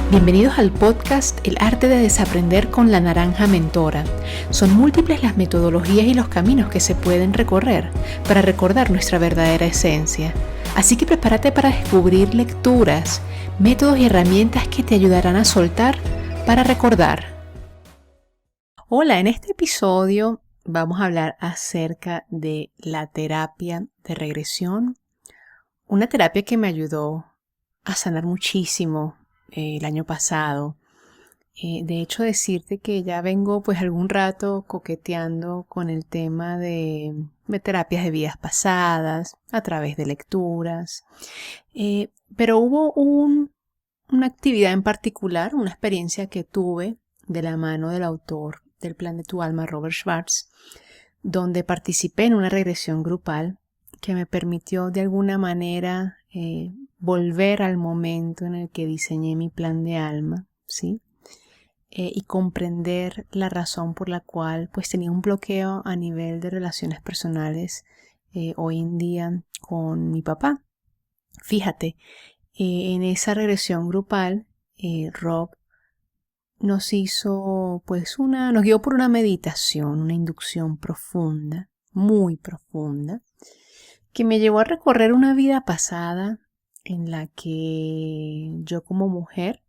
Bienvenidos al podcast El arte de desaprender con la naranja mentora. Son múltiples las metodologías y los caminos que se pueden recorrer para recordar nuestra verdadera esencia. Así que prepárate para descubrir lecturas, métodos y herramientas que te ayudarán a soltar para recordar. Hola, en este episodio vamos a hablar acerca de la terapia de regresión, una terapia que me ayudó a sanar muchísimo el año pasado. De hecho, decirte que ya vengo pues algún rato coqueteando con el tema de terapias de vidas pasadas a través de lecturas. Pero hubo una actividad en particular, una experiencia que tuve de la mano del autor del Plan de tu Alma, Robert Schwartz, donde participé en una regresión grupal que me permitió de alguna manera volver al momento en el que diseñé mi plan de alma, ¿sí? Y comprender la razón por la cual pues tenía un bloqueo a nivel de relaciones personales hoy en día con mi papá. Fíjate, en esa regresión grupal, Rob nos guió por una meditación, una inducción profunda, muy profunda, que me llevó a recorrer una vida pasada en la que yo como mujer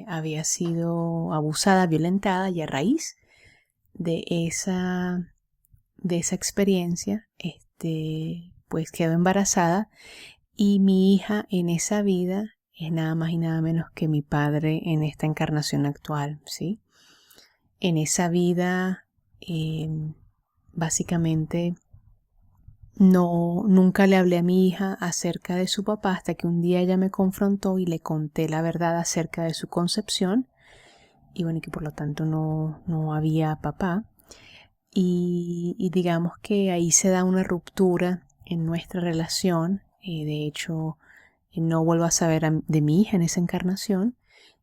había sido abusada, violentada, y a raíz de esa experiencia pues quedó embarazada, y mi hija en esa vida es nada más y nada menos que mi padre en esta encarnación actual, ¿sí? En esa vida básicamente nunca le hablé a mi hija acerca de su papá hasta que un día ella me confrontó y le conté la verdad acerca de su concepción, y bueno, que por lo tanto no había papá, y digamos que ahí se da una ruptura en nuestra relación. De hecho, no vuelvo a saber de mi hija en esa encarnación,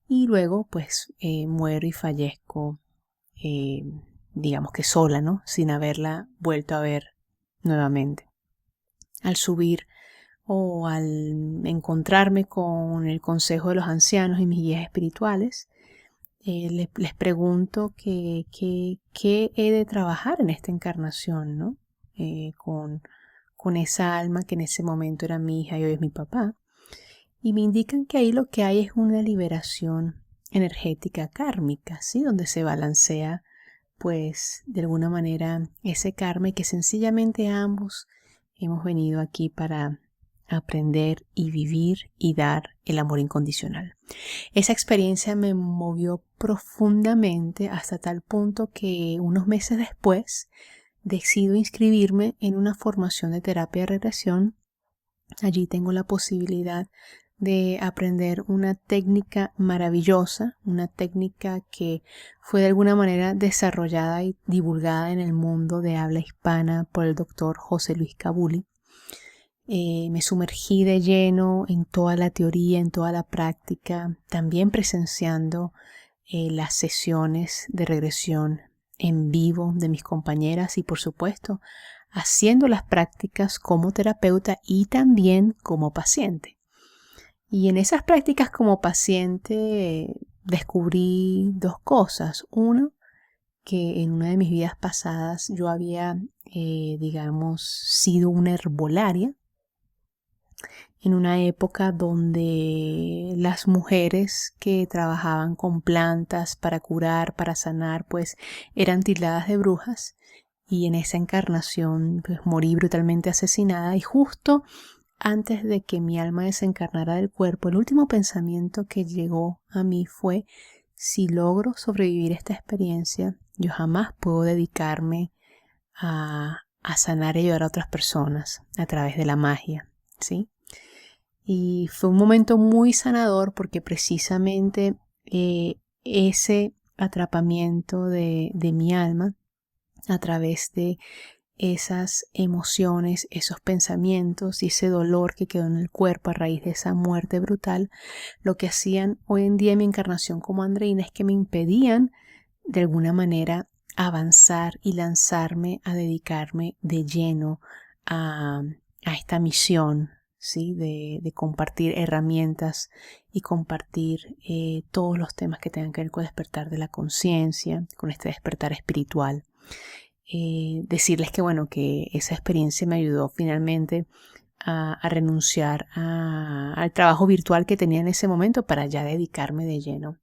y luego pues muero y fallezco, digamos que sola, ¿no? Sin haberla vuelto a ver nuevamente. Al subir o al encontrarme con el consejo de los ancianos y mis guías espirituales, les pregunto qué he de trabajar en esta encarnación, ¿no? Con esa alma que en ese momento era mi hija y hoy es mi papá. Y me indican que ahí lo que hay es una liberación energética kármica, ¿sí? Donde se balancea pues de alguna manera ese karma, y que sencillamente ambos hemos venido aquí para aprender y vivir y dar el amor incondicional. Esa experiencia me movió profundamente hasta tal punto que unos meses después decido inscribirme en una formación de terapia de regresión. Allí tengo la posibilidad de aprender una técnica maravillosa, una técnica que fue de alguna manera desarrollada y divulgada en el mundo de habla hispana por el doctor José Luis Cabuli. Me sumergí de lleno en toda la teoría, en toda la práctica, también presenciando las sesiones de regresión en vivo de mis compañeras, y por supuesto haciendo las prácticas como terapeuta y también como paciente. Y en esas prácticas como paciente descubrí dos cosas. Uno, que en una de mis vidas pasadas yo había, sido una herbolaria, en una época donde las mujeres que trabajaban con plantas para curar, para sanar, pues eran tildadas de brujas, y en esa encarnación pues morí brutalmente asesinada. Y justo antes de que mi alma desencarnara del cuerpo, el último pensamiento que llegó a mí fue: si logro sobrevivir esta experiencia, yo jamás puedo dedicarme a sanar y ayudar a otras personas a través de la magia, ¿sí? Y fue un momento muy sanador, porque precisamente ese atrapamiento de mi alma a través de esas emociones, esos pensamientos y ese dolor que quedó en el cuerpo a raíz de esa muerte brutal, lo que hacían hoy en día en mi encarnación como Andreina es que me impedían de alguna manera avanzar y lanzarme a dedicarme de lleno a esta misión ¿sí? De compartir herramientas y compartir todos los temas que tengan que ver con despertar de la conciencia, con este despertar espiritual. Decirles que bueno, que esa experiencia me ayudó finalmente a renunciar al trabajo virtual que tenía en ese momento para ya dedicarme de lleno,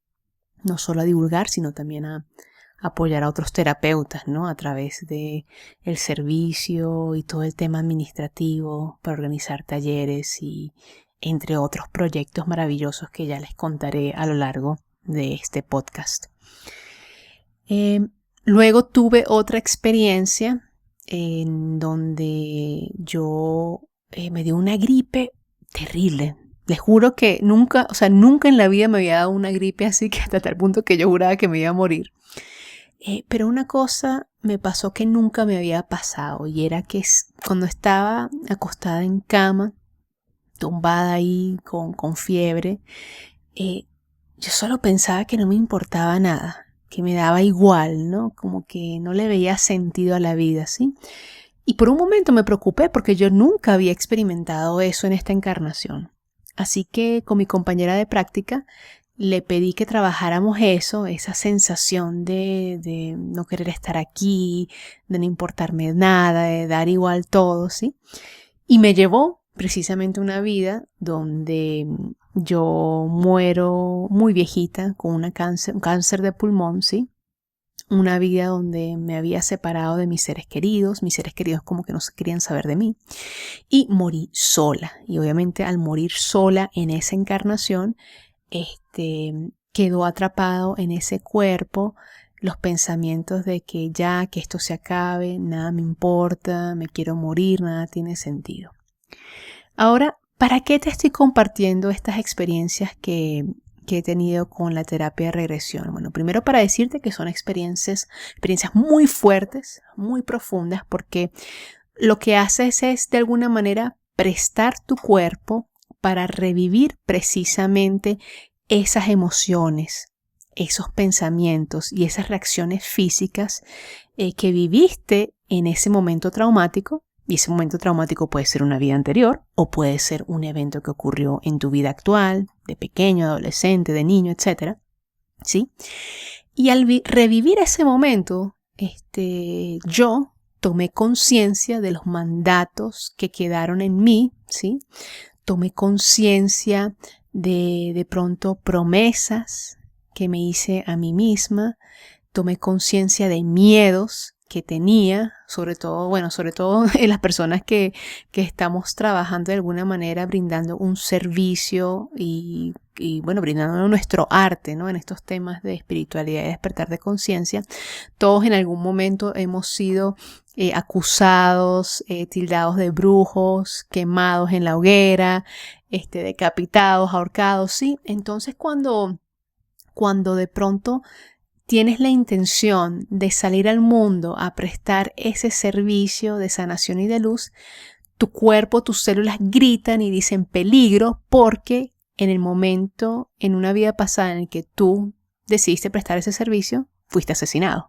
no solo a divulgar, sino también a apoyar a otros terapeutas, ¿no? A través de el servicio y todo el tema administrativo para organizar talleres y entre otros proyectos maravillosos que ya les contaré a lo largo de este podcast. Luego tuve otra experiencia en donde yo me dio una gripe terrible. Les juro que nunca en la vida me había dado una gripe así, que hasta tal punto que yo juraba que me iba a morir. Pero una cosa me pasó que nunca me había pasado, y era que cuando estaba acostada en cama, tumbada ahí con fiebre, yo solo pensaba que no me importaba nada, que me daba igual, ¿no? Como que no le veía sentido a la vida, ¿sí? Y por un momento me preocupé porque yo nunca había experimentado eso en esta encarnación. Así que con mi compañera de práctica le pedí que trabajáramos eso, esa sensación de no querer estar aquí, de no importarme nada, de dar igual todo, ¿sí? Y me llevó precisamente una vida donde yo muero muy viejita con un cáncer de pulmón, ¿sí? Una vida donde me había separado de mis seres queridos como que no querían saber de mí, y morí sola. Y obviamente al morir sola en esa encarnación, quedó atrapado en ese cuerpo los pensamientos de que ya, que esto se acabe, nada me importa, me quiero morir, nada tiene sentido. Ahora, ¿para qué te estoy compartiendo estas experiencias que he tenido con la terapia de regresión? Bueno, primero para decirte que son experiencias muy fuertes, muy profundas, porque lo que haces es de alguna manera prestar tu cuerpo para revivir precisamente esas emociones, esos pensamientos y esas reacciones físicas que viviste en ese momento traumático. Y ese momento traumático puede ser una vida anterior o puede ser un evento que ocurrió en tu vida actual, de pequeño, adolescente, de niño, etc. ¿Sí? Y al revivir ese momento, yo tomé conciencia de los mandatos que quedaron en mí, ¿sí? Tomé conciencia de pronto promesas que me hice a mí misma. Tomé conciencia de miedos que tenía, sobre todo en las personas que estamos trabajando de alguna manera, brindando un servicio y brindando nuestro arte, ¿no? En estos temas de espiritualidad y despertar de conciencia. Todos en algún momento hemos sido acusados, tildados de brujos, quemados en la hoguera, decapitados, ahorcados, ¿sí? Entonces cuando de pronto tienes la intención de salir al mundo a prestar ese servicio de sanación y de luz, tu cuerpo, tus células gritan y dicen peligro, porque en el momento, en una vida pasada en el que tú decidiste prestar ese servicio, fuiste asesinado.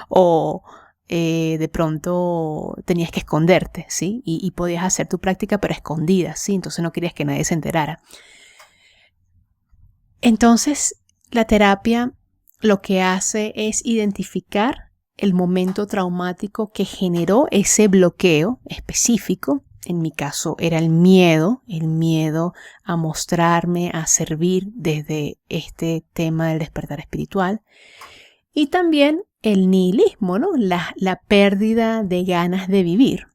O de pronto tenías que esconderte, ¿sí? Y podías hacer tu práctica pero escondida, ¿sí? Entonces no querías que nadie se enterara. Entonces la terapia lo que hace es identificar el momento traumático que generó ese bloqueo específico. En mi caso era el miedo a mostrarme, a servir desde este tema del despertar espiritual. Y también el nihilismo, ¿no? La pérdida de ganas de vivir,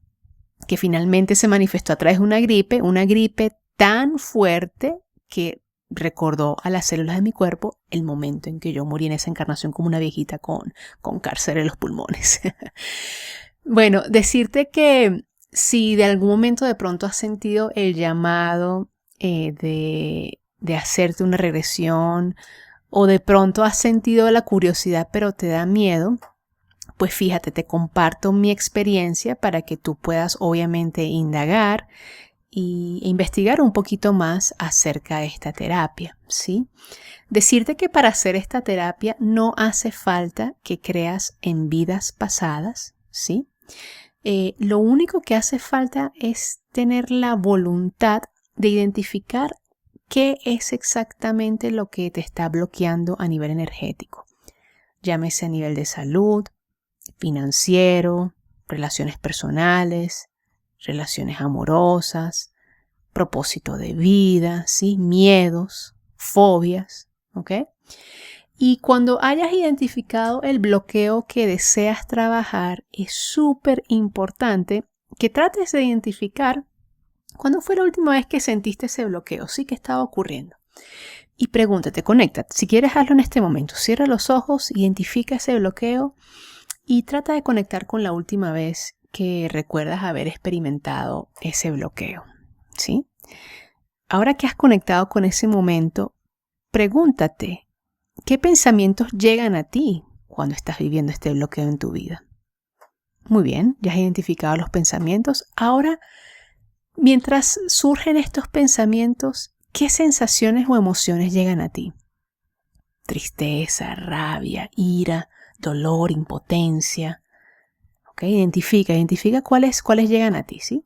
que finalmente se manifestó a través de una gripe tan fuerte que recordó a las células de mi cuerpo el momento en que yo morí en esa encarnación como una viejita con cáncer en los pulmones. Bueno, decirte que si de algún momento de pronto has sentido el llamado de hacerte una regresión, o de pronto has sentido la curiosidad pero te da miedo, pues fíjate, te comparto mi experiencia para que tú puedas obviamente indagar e investigar un poquito más acerca de esta terapia, ¿sí? Decirte que para hacer esta terapia no hace falta que creas en vidas pasadas, ¿sí? Lo único que hace falta es tener la voluntad de identificar qué es exactamente lo que te está bloqueando a nivel energético. Llámese a nivel de salud, financiero, relaciones personales, relaciones amorosas, propósito de vida, ¿sí? Miedos, fobias, ¿ok? Y cuando hayas identificado el bloqueo que deseas trabajar, es súper importante que trates de identificar cuándo fue la última vez que sentiste ese bloqueo, sí, que estaba ocurriendo. Y pregúntate, conéctate. Si quieres, hazlo en este momento. Cierra los ojos, identifica ese bloqueo y trata de conectar con la última vez que recuerdas haber experimentado ese bloqueo, ¿sí? Ahora que has conectado con ese momento, pregúntate, ¿qué pensamientos llegan a ti cuando estás viviendo este bloqueo en tu vida? Muy bien, ya has identificado los pensamientos. Ahora, mientras surgen estos pensamientos, ¿qué sensaciones o emociones llegan a ti? Tristeza, rabia, ira, dolor, impotencia. ¿Okay? Identifica cuáles llegan a ti, ¿sí?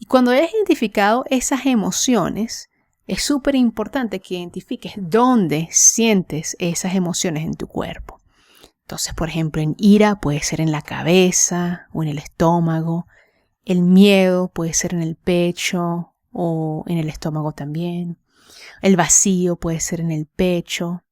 Y cuando hayas identificado esas emociones, es súper importante que identifiques dónde sientes esas emociones en tu cuerpo. Entonces, por ejemplo, en ira puede ser en la cabeza o en el estómago. El miedo puede ser en el pecho o en el estómago también. El vacío puede ser en el pecho.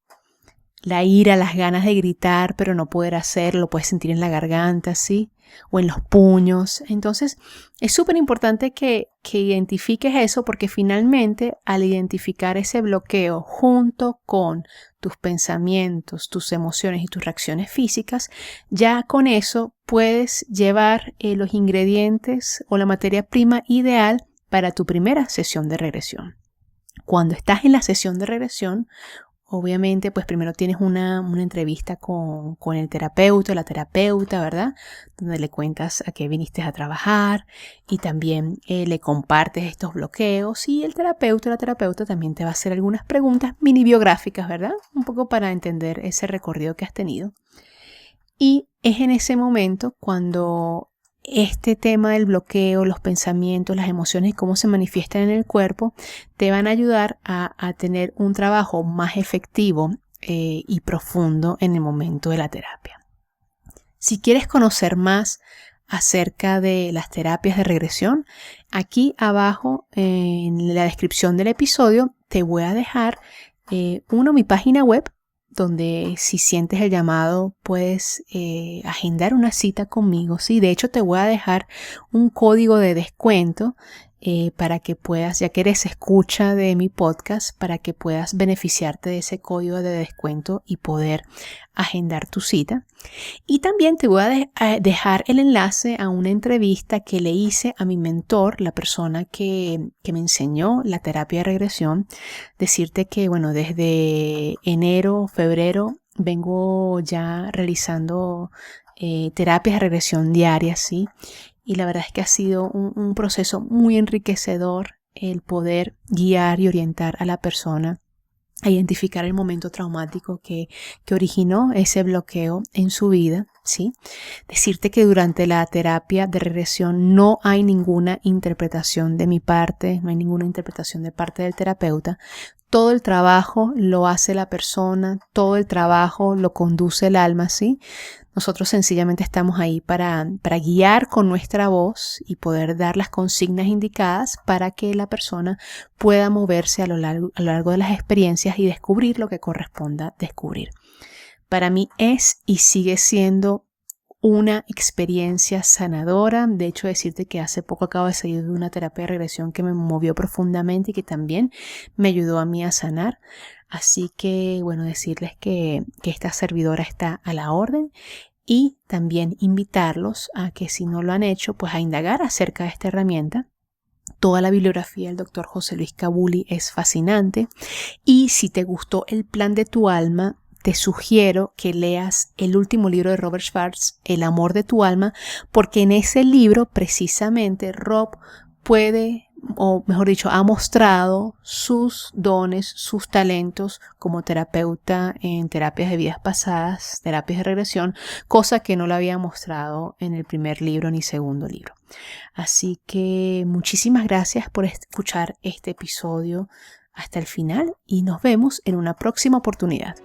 La ira, las ganas de gritar pero no poder hacerlo, lo puedes sentir en la garganta, ¿sí? O en los puños. Entonces, es súper importante que identifiques eso porque finalmente al identificar ese bloqueo junto con tus pensamientos, tus emociones y tus reacciones físicas, ya con eso puedes llevar los ingredientes o la materia prima ideal para tu primera sesión de regresión. Cuando estás en la sesión de regresión, obviamente, pues primero tienes una entrevista con el terapeuta o la terapeuta, ¿verdad? Donde le cuentas a qué viniste a trabajar y también le compartes estos bloqueos y el terapeuta o la terapeuta también te va a hacer algunas preguntas mini biográficas, ¿verdad? Un poco para entender ese recorrido que has tenido. Y es en ese momento cuando este tema del bloqueo, los pensamientos, las emociones y cómo se manifiestan en el cuerpo te van a ayudar a tener un trabajo más efectivo y profundo en el momento de la terapia. Si quieres conocer más acerca de las terapias de regresión, aquí abajo en la descripción del episodio te voy a dejar mi página web, donde si sientes el llamado puedes agendar una cita conmigo. Sí, de hecho te voy a dejar un código de descuento para que puedas, ya que eres escucha de mi podcast, para que puedas beneficiarte de ese código de descuento y poder agendar tu cita. Y también te voy a dejar el enlace a una entrevista que le hice a mi mentor, la persona que me enseñó la terapia de regresión. Decirte que, bueno, desde enero, febrero, vengo ya realizando terapias de regresión diarias, ¿sí? Y la verdad es que ha sido un proceso muy enriquecedor el poder guiar y orientar a la persona a identificar el momento traumático que originó ese bloqueo en su vida, ¿sí? Decirte que durante la terapia de regresión no hay ninguna interpretación de mi parte, no hay ninguna interpretación de parte del terapeuta. Todo el trabajo lo hace la persona, todo el trabajo lo conduce el alma, ¿sí? Nosotros sencillamente estamos ahí para guiar con nuestra voz y poder dar las consignas indicadas para que la persona pueda moverse a lo largo de las experiencias y descubrir lo que corresponda descubrir. Para mí es y sigue siendo una experiencia sanadora. De hecho, decirte que hace poco acabo de salir de una terapia de regresión que me movió profundamente y que también me ayudó a mí a sanar. Así que, bueno, decirles que esta servidora está a la orden y también invitarlos a que si no lo han hecho, pues a indagar acerca de esta herramienta. Toda la bibliografía del Dr. José Luis Cabuli es fascinante y si te gustó el plan de tu alma, te sugiero que leas el último libro de Robert Schwartz, El amor de tu alma, porque en ese libro precisamente Rob puede o mejor dicho, ha mostrado sus dones, sus talentos como terapeuta en terapias de vidas pasadas, terapias de regresión, cosa que no le había mostrado en el primer libro ni segundo libro. Así que muchísimas gracias por escuchar este episodio hasta el final y nos vemos en una próxima oportunidad.